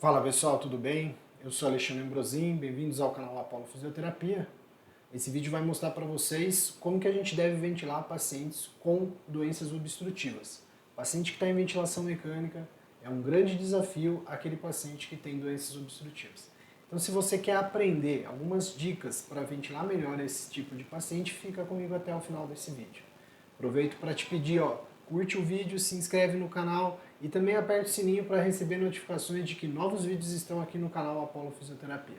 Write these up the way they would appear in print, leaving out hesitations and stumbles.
Fala pessoal, tudo bem? Eu sou Alexandre Ambrosim, bem-vindos ao canal Apollo Fisioterapia. Esse vídeo vai mostrar para vocês como que a gente deve ventilar pacientes com doenças obstrutivas. Paciente que está em ventilação mecânica é um grande desafio aquele paciente que tem doenças obstrutivas. Então se você quer aprender algumas dicas para ventilar melhor esse tipo de paciente, fica comigo até o final desse vídeo. Aproveito para te pedir, curte o vídeo, se inscreve no canal e também aperte o sininho para receber notificações de que novos vídeos estão aqui no canal Apollo Fisioterapia.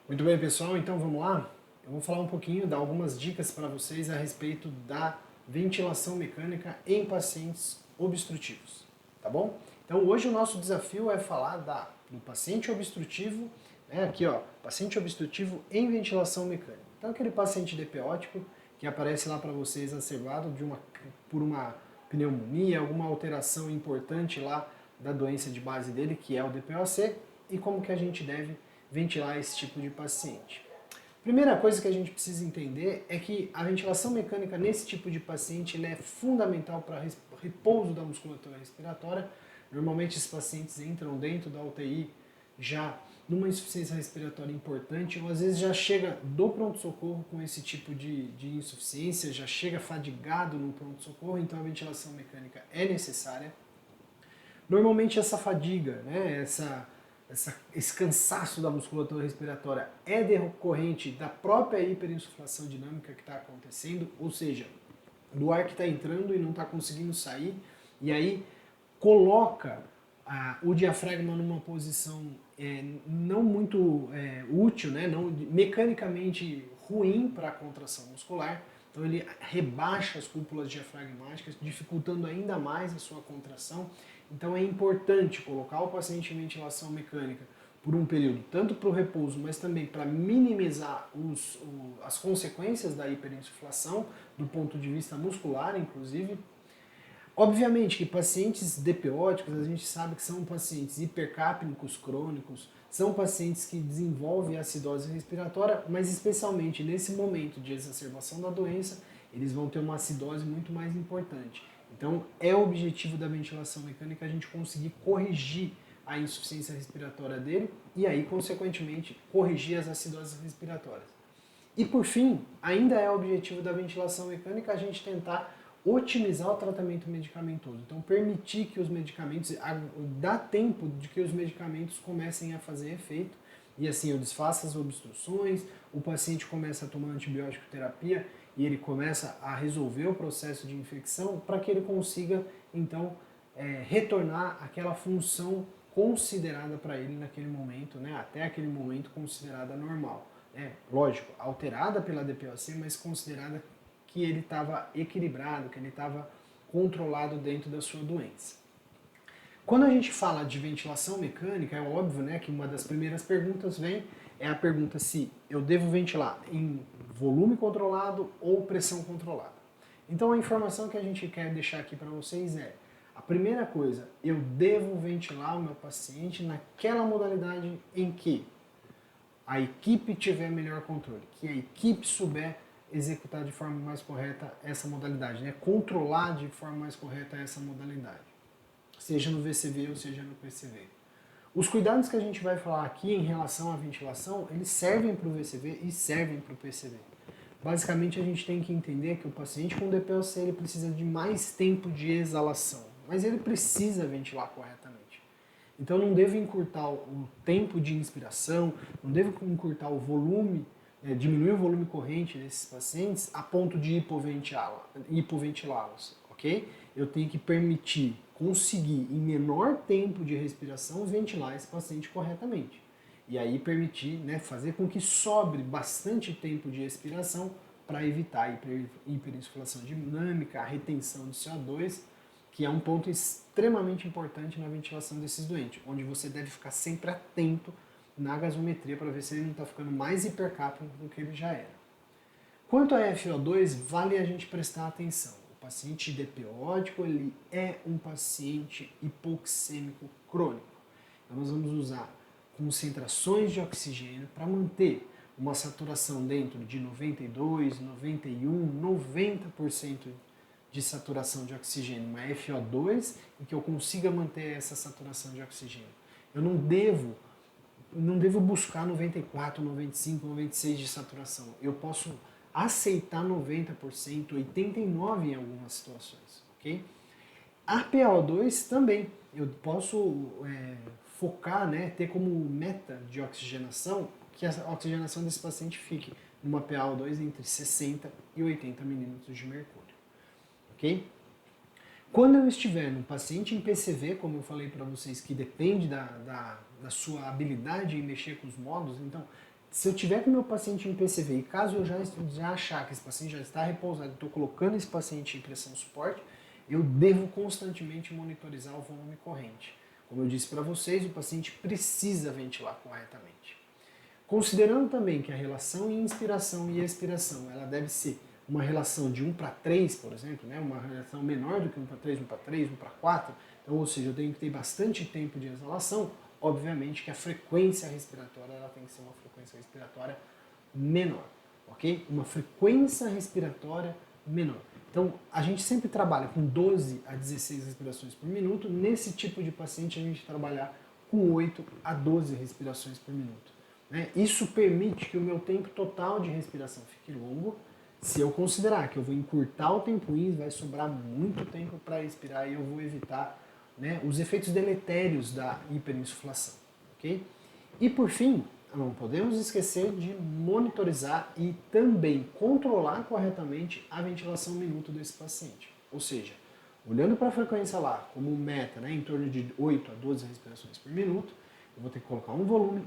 Muito bem, pessoal, então vamos lá? Eu vou falar um pouquinho, dar algumas dicas para vocês a respeito da ventilação mecânica em pacientes obstrutivos, tá bom? Então hoje o nosso desafio é falar do paciente obstrutivo, aqui ó, paciente obstrutivo em ventilação mecânica. Então aquele paciente DPOtico que aparece lá para você exacerbado por uma pneumonia, alguma alteração importante lá da doença de base dele, que é o DPOC, e como que a gente deve ventilar esse tipo de paciente. Primeira coisa que a gente precisa entender é que a ventilação mecânica nesse tipo de paciente é fundamental para repouso da musculatura respiratória. Normalmente esses pacientes entram dentro da UTI já numa insuficiência respiratória importante, ou às vezes já chega do pronto-socorro com esse tipo de insuficiência, já chega fadigado no pronto-socorro, então a ventilação mecânica é necessária. Normalmente essa fadiga, esse cansaço da musculatura respiratória é decorrente da própria hiperinsuflação dinâmica que está acontecendo, ou seja, do ar que está entrando e não está conseguindo sair, e aí coloca o diafragma numa posição não muito útil, não, mecanicamente ruim para a contração muscular. Então ele rebaixa as cúpulas diafragmáticas, dificultando ainda mais a sua contração. Então é importante colocar o paciente em ventilação mecânica por um período, tanto para o repouso, mas também para minimizar as consequências da hiperinsuflação, do ponto de vista muscular, inclusive. Obviamente que pacientes DPOticos, a gente sabe que são pacientes hipercapnicos crônicos, são pacientes que desenvolvem acidose respiratória, mas especialmente nesse momento de exacerbação da doença, eles vão ter uma acidose muito mais importante. Então é o objetivo da ventilação mecânica a gente conseguir corrigir a insuficiência respiratória dele e aí, consequentemente, corrigir as acidoses respiratórias. E por fim, ainda é o objetivo da ventilação mecânica a gente tentar otimizar o tratamento medicamentoso. Então, permitir que os medicamentos, dá tempo de que os medicamentos comecem a fazer efeito, e assim eu desfaço as obstruções, o paciente começa a tomar antibiótico terapia e ele começa a resolver o processo de infecção para que ele consiga, então, retornar àquela função considerada para ele naquele momento, até aquele momento considerada normal. Lógico, alterada pela DPOC, mas considerada que ele estava equilibrado, que ele estava controlado dentro da sua doença. Quando a gente fala de ventilação mecânica, é óbvio que uma das primeiras perguntas é a pergunta se eu devo ventilar em volume controlado ou pressão controlada. Então a informação que a gente quer deixar aqui para vocês é: a primeira coisa, eu devo ventilar o meu paciente naquela modalidade em que a equipe tiver melhor controle, que a equipe souber executar de forma mais correta essa modalidade, controlar de forma mais correta essa modalidade, seja no VCV ou seja no PCV. Os cuidados que a gente vai falar aqui em relação à ventilação, eles servem para o VCV e servem para o PCV. Basicamente a gente tem que entender que o paciente com DPOC ele precisa de mais tempo de exalação, mas ele precisa ventilar corretamente. Então não devo encurtar o tempo de inspiração, não devo encurtar o volume, diminuir o volume corrente desses pacientes a ponto de hipoventilá-los, ok? Eu tenho que conseguir em menor tempo de respiração ventilar esse paciente corretamente. E aí permitir, fazer com que sobre bastante tempo de respiração para evitar a hiperinsuflação dinâmica, a retenção de CO2, que é um ponto extremamente importante na ventilação desses doentes, onde você deve ficar sempre atento na gasometria para ver se ele não está ficando mais hipercápnico do que ele já era. Quanto a FO2, vale a gente prestar atenção. O paciente DPOtico ele é um paciente hipoxêmico crônico. Então nós vamos usar concentrações de oxigênio para manter uma saturação dentro de 92, 91, 90% de saturação de oxigênio, uma FO2, e que eu consiga manter essa saturação de oxigênio. Eu não devo buscar 94, 95, 96 de saturação. Eu posso aceitar 90%, 89% em algumas situações, ok? A PaO2 também, eu posso focar, né, ter como meta de oxigenação que a oxigenação desse paciente fique numa PaO2 entre 60 e 80 milímetros de mercúrio, ok? Quando eu estiver num paciente em PCV, como eu falei para vocês, que depende da sua habilidade em mexer com os módulos, então, se eu tiver com o meu paciente em PCV e caso eu já achar que esse paciente já está repousado, estou colocando esse paciente em pressão suporte, eu devo constantemente monitorizar o volume corrente. Como eu disse para vocês, o paciente precisa ventilar corretamente. Considerando também que a relação inspiração e expiração ela deve ser uma relação de 1 para 3, por exemplo, né? Uma relação menor do que 1 para 3, 1 para 3, 1 para 4, então, ou seja, eu tenho que ter bastante tempo de exalação, obviamente que a frequência respiratória ela tem que ser uma frequência respiratória menor, ok? Uma frequência respiratória menor. Então, a gente sempre trabalha com 12 a 16 respirações por minuto. Nesse tipo de paciente, a gente trabalha com 8 a 12 respirações por minuto. Né? Isso permite que o meu tempo total de respiração fique longo. Se eu considerar que eu vou encurtar o tempo INS, vai sobrar muito tempo para expirar e eu vou evitar, né, os efeitos deletérios da hiperinsuflação. Okay? E por fim, não podemos esquecer de monitorizar e também controlar corretamente a ventilação minuto desse paciente. Ou seja, olhando para a frequência lá como meta, né, em torno de 8 a 12 respirações por minuto, eu vou ter que colocar um volume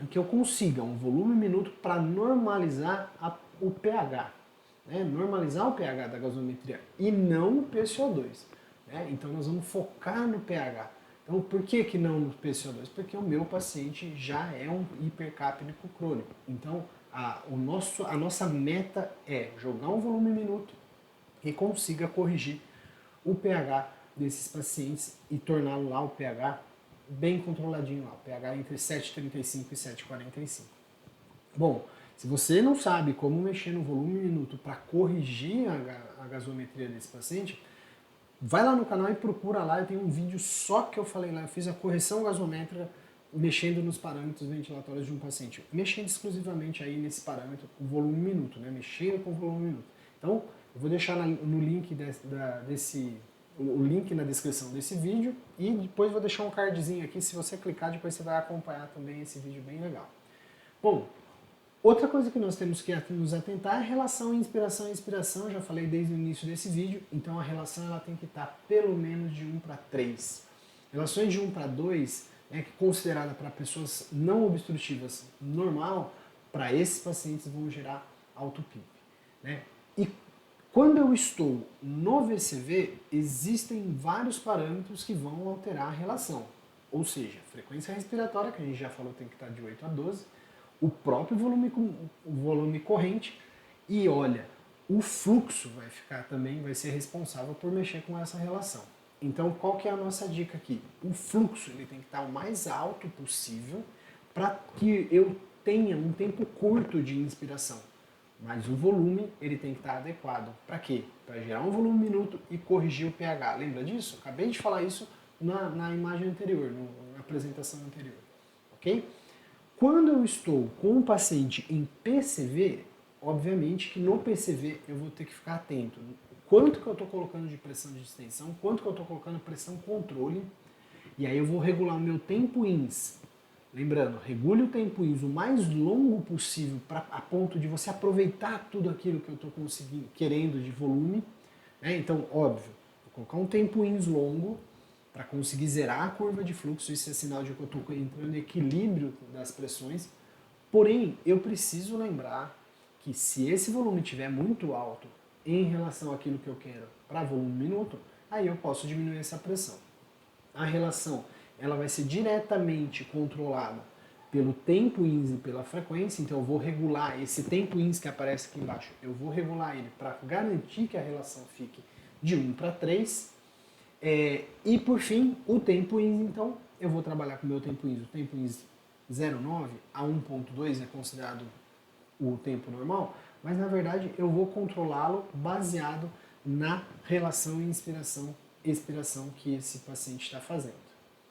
em que eu consiga um volume minuto para normalizar o pH. Né, normalizar o pH da gasometria e não o PCO2. Né? Então nós vamos focar no pH. Então, por que não no PCO2? Porque o meu paciente já é um hipercapnico crônico. Então, a nossa meta é jogar um volume minuto que consiga corrigir o pH desses pacientes e torná-lo lá o pH bem controladinho lá, o pH entre 7,35 e 7,45. Bom, se você não sabe como mexer no volume minuto para corrigir a gasometria desse paciente, vai lá no canal e procura lá, eu tenho um vídeo só que eu falei lá, eu fiz a correção gasométrica mexendo nos parâmetros ventilatórios de um paciente, mexendo exclusivamente aí nesse parâmetro, o volume minuto, né? Mexendo com o volume minuto. Então, eu vou deixar no link o link na descrição desse vídeo e depois vou deixar um cardzinho aqui, se você clicar depois você vai acompanhar também esse vídeo bem legal. Bom, outra coisa que nós temos que nos atentar é a relação inspiração e expiração, já falei desde o início desse vídeo, então a relação ela tem que estar pelo menos de 1 para 3. Relações de 1 para 2, né, que é considerada para pessoas não obstrutivas normal, para esses pacientes vão gerar alto PIB. Né? E quando eu estou no VCV, existem vários parâmetros que vão alterar a relação, ou seja, frequência respiratória, que a gente já falou tem que estar de 8 a 12, o próprio volume corrente e olha, o fluxo vai ser responsável por mexer com essa relação. Então, qual que é a nossa dica aqui? O fluxo ele tem que estar o mais alto possível para que eu tenha um tempo curto de inspiração. Mas o volume ele tem que estar adequado. Para quê? Para gerar um volume minuto e corrigir o pH. Lembra disso? Acabei de falar isso na imagem anterior, na apresentação anterior. Ok? Quando eu estou com um paciente em PCV, obviamente que no PCV eu vou ter que ficar atento. Quanto que eu estou colocando de pressão de distensão, quanto que eu estou colocando pressão controle, e aí eu vou regular o meu tempo INS. Lembrando, regule o tempo INS o mais longo possível a ponto de você aproveitar tudo aquilo que eu estou querendo de volume. Né? Então, óbvio, vou colocar um tempo INS longo, para conseguir zerar a curva de fluxo, isso é sinal de que eu estou entrando em equilíbrio das pressões. Porém, eu preciso lembrar que se esse volume estiver muito alto em relação àquilo que eu quero para volume minuto, aí eu posso diminuir essa pressão. A relação ela vai ser diretamente controlada pelo tempo INS e pela frequência, então eu vou regular esse tempo INS que aparece aqui embaixo, eu vou regular ele para garantir que a relação fique de 1 para 3. E por fim, o tempo INS, então eu vou trabalhar com o meu tempo INS. O tempo INS 0,9 a 1,2 é considerado o tempo normal, mas na verdade eu vou controlá-lo baseado na relação inspiração-expiração que esse paciente está fazendo,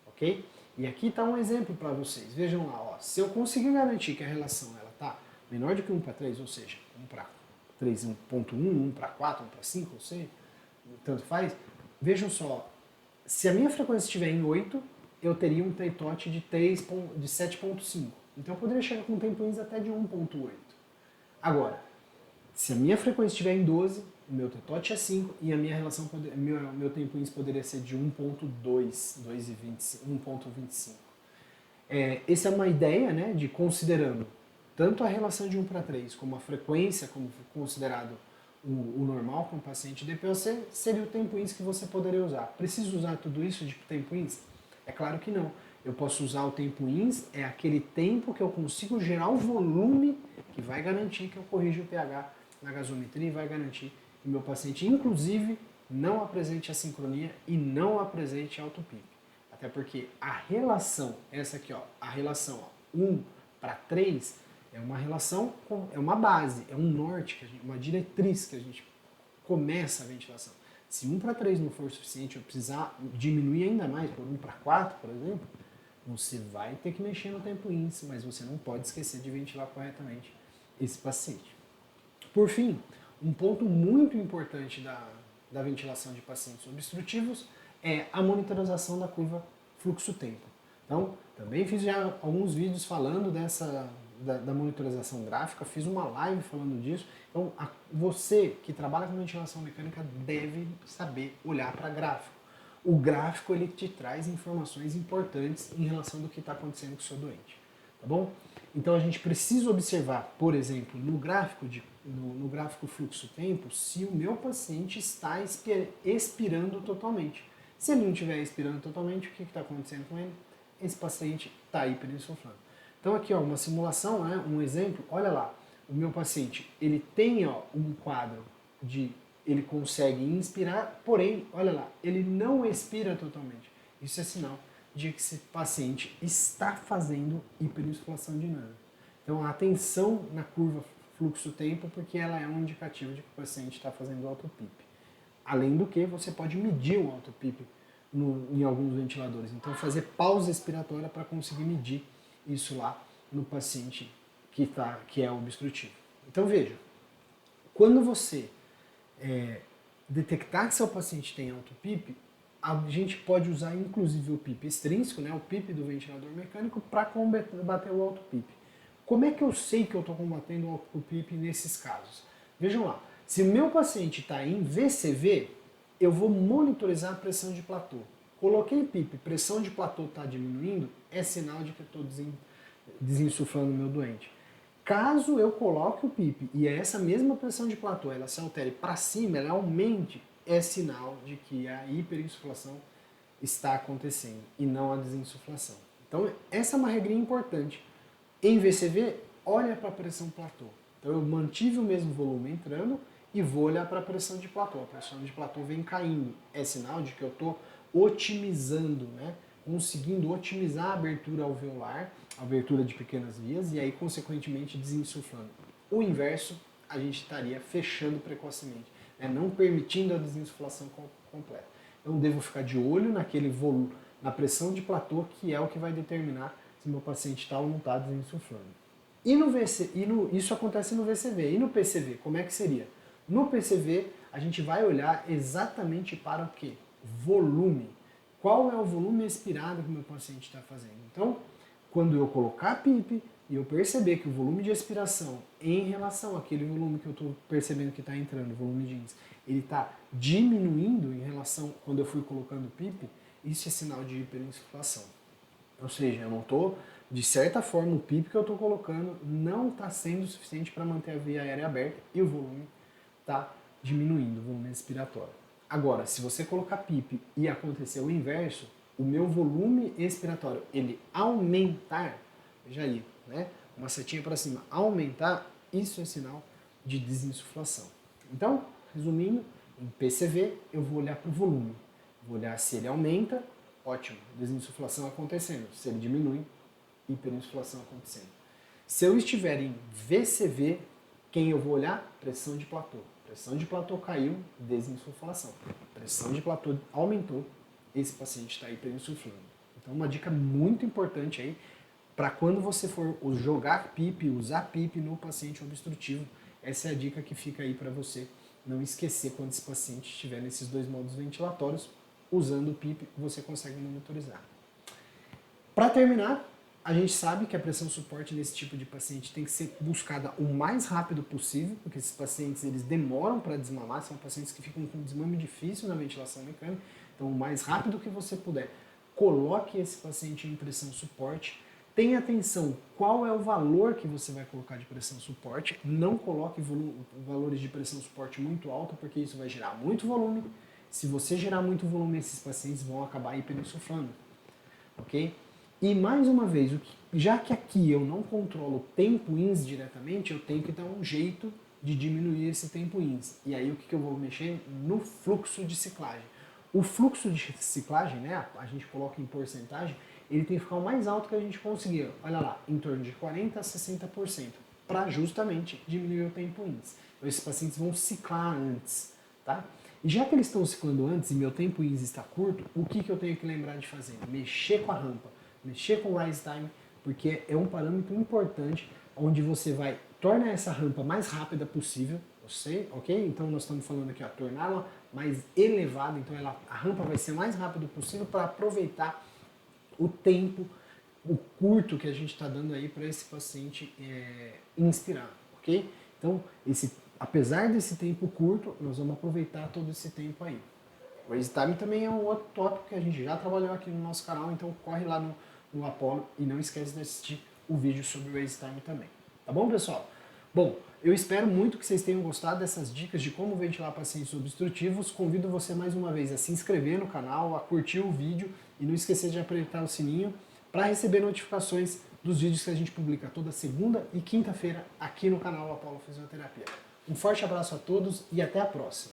ok? E aqui está um exemplo para vocês. Vejam lá, ó, se eu conseguir garantir que a relação está menor do que 1 para 3, ou seja, 1 para 3, 1,1, 1 para 4, 1 para 5, não sei, tanto faz. Vejam só, se a minha frequência estiver em 8, eu teria um TTOT de 7,5. Então eu poderia chegar com um tempo INS até de 1,8. Agora, se a minha frequência estiver em 12, o meu TTOT é 5 e a minha relação meu tempo INS poderia ser de 1,25. Essa é uma ideia, né, de considerando tanto a relação de 1 para 3 como a frequência como considerado o normal com o paciente DPOC, seria o tempo INS que você poderia usar. Preciso usar tudo isso de tempo INS? É claro que não. Eu posso usar o tempo INS, é aquele tempo que eu consigo gerar o volume que vai garantir que eu corrijo o pH na gasometria e vai garantir que o meu paciente, inclusive, não apresente assincronia e não apresente autopic. Até porque a relação, essa aqui, ó, a relação 1 para 3, é uma relação, é uma base, é um norte, uma diretriz que a gente começa a ventilação. Se 1 para 3 não for suficiente, eu precisar diminuir ainda mais, por 1 para 4, por exemplo, você vai ter que mexer no tempo INS, mas você não pode esquecer de ventilar corretamente esse paciente. Por fim, um ponto muito importante da ventilação de pacientes obstrutivos é a monitorização da curva fluxo-tempo. Então, também fiz já alguns vídeos falando da monitorização gráfica, fiz uma live falando disso. Então, você que trabalha com ventilação mecânica deve saber olhar para gráfico. O gráfico ele te traz informações importantes em relação do que está acontecendo com o seu doente, tá bom? Então a gente precisa observar, por exemplo, no gráfico fluxo-tempo, se o meu paciente está expirando totalmente. Se ele não estiver expirando totalmente, o que está acontecendo com ele? Esse paciente está hiperinsuflando. Então aqui, ó, uma simulação, né, um exemplo, olha lá, o meu paciente, ele tem, ó, um quadro de, ele consegue inspirar, porém, olha lá, ele não expira totalmente. Isso é sinal de que esse paciente está fazendo hiperinsuflação dinâmica. Então atenção na curva fluxo-tempo, porque ela é um indicativo de que o paciente está fazendo autopip. Além do que, você pode medir o autopip em alguns ventiladores. Então fazer pausa expiratória para conseguir medir isso lá no paciente que é obstrutivo. Então veja, quando você detectar que seu paciente tem autopip, a gente pode usar inclusive o PIP extrínseco, né, o PIP do ventilador mecânico, para combater o autopip. Como é que eu sei que eu estou combatendo o autopip nesses casos? Vejam lá, se o meu paciente está em VCV, eu vou monitorizar a pressão de platô. Coloquei PIP, pressão de platô está diminuindo, é sinal de que eu estou desinsuflando o meu doente. Caso eu coloque o PIP e essa mesma pressão de platô ela se altere para cima, ela aumente, é sinal de que a hiperinsuflação está acontecendo e não a desinsuflação. Então essa é uma regrinha importante. Em VCV, olha para a pressão platô. Então eu mantive o mesmo volume entrando e vou olhar para a pressão de platô. A pressão de platô vem caindo. É sinal de que eu estou otimizando, né? Conseguindo otimizar a abertura alveolar, a abertura de pequenas vias e aí, consequentemente, desinsuflando. O inverso, a gente estaria fechando precocemente, né? Não permitindo a desinsuflação completa. Eu devo ficar de olho naquele volume, na pressão de platô, que é o que vai determinar se meu paciente está ou não está desinsuflando. Isso acontece no VCV. E no PCV, como é que seria? No PCV, a gente vai olhar exatamente para o quê? Volume. Qual é o volume expirado que o meu paciente está fazendo? Então, quando eu colocar a PIP e eu perceber que o volume de expiração em relação àquele volume que eu estou percebendo que está entrando, o volume de índice, ele está diminuindo em relação quando eu fui colocando PIP, isso é sinal de hiperinsuflação. Ou seja, eu não estou, de certa forma, o PIP que eu estou colocando não está sendo suficiente para manter a via aérea aberta e o volume está diminuindo, o volume respiratório. Agora, se você colocar PIP e acontecer o inverso, o meu volume expiratório ele aumentar, veja aí, né? Uma setinha para cima, aumentar, isso é sinal de desinsuflação. Então, resumindo, em PCV eu vou olhar para o volume, vou olhar se ele aumenta, ótimo, desinsuflação acontecendo. Se ele diminui, hiperinsuflação acontecendo. Se eu estiver em VCV, quem eu vou olhar? Pressão de platô. Pressão de platô caiu, desinsuflação. Pressão de platô aumentou, esse paciente está hiperinsuflando. Então uma dica muito importante aí, para quando você for jogar PIP, usar PIP no paciente obstrutivo, essa é a dica que fica aí para você não esquecer quando esse paciente estiver nesses dois modos ventilatórios. Usando o PIP, você consegue monitorizar. Para terminar, a gente sabe que a pressão suporte nesse tipo de paciente tem que ser buscada o mais rápido possível, porque esses pacientes eles demoram para desmamar, são pacientes que ficam com desmame difícil na ventilação mecânica, então o mais rápido que você puder, coloque esse paciente em pressão suporte. Tenha atenção qual é o valor que você vai colocar de pressão suporte, não coloque valores de pressão suporte muito alto, porque isso vai gerar muito volume. Se você gerar muito volume, esses pacientes vão acabar hiperinsuflando, ok? E mais uma vez, já que aqui eu não controlo o tempo ins diretamente, eu tenho que dar um jeito de diminuir esse tempo ins. E aí o que eu vou mexer? No fluxo de ciclagem. O fluxo de ciclagem, né, a gente coloca em porcentagem, ele tem que ficar o mais alto que a gente conseguir. Olha lá, em torno de 40% a 60%, para justamente diminuir o tempo ins. Então esses pacientes vão ciclar antes, tá? E já que eles estão ciclando antes e meu tempo ins está curto, o que eu tenho que lembrar de fazer? Mexer com a rampa. Mexer com o rise time, porque é um parâmetro importante onde você vai tornar essa rampa mais rápida possível, ok? Então nós estamos falando aqui, torná-la mais elevada, então a rampa vai ser mais rápida possível para aproveitar o tempo, o curto que a gente está dando aí para esse paciente inspirar, ok? Então, apesar desse tempo curto, nós vamos aproveitar todo esse tempo aí. O raise time também é um outro tópico que a gente já trabalhou aqui no nosso canal, então corre lá no Apollo e não esquece de assistir o vídeo sobre o raise time também. Tá bom, pessoal? Bom, eu espero muito que vocês tenham gostado dessas dicas de como ventilar pacientes obstrutivos. Convido você mais uma vez a se inscrever no canal, a curtir o vídeo e não esquecer de apertar o sininho para receber notificações dos vídeos que a gente publica toda segunda e quinta-feira aqui no canal Apollo Fisioterapia. Um forte abraço a todos e até a próxima!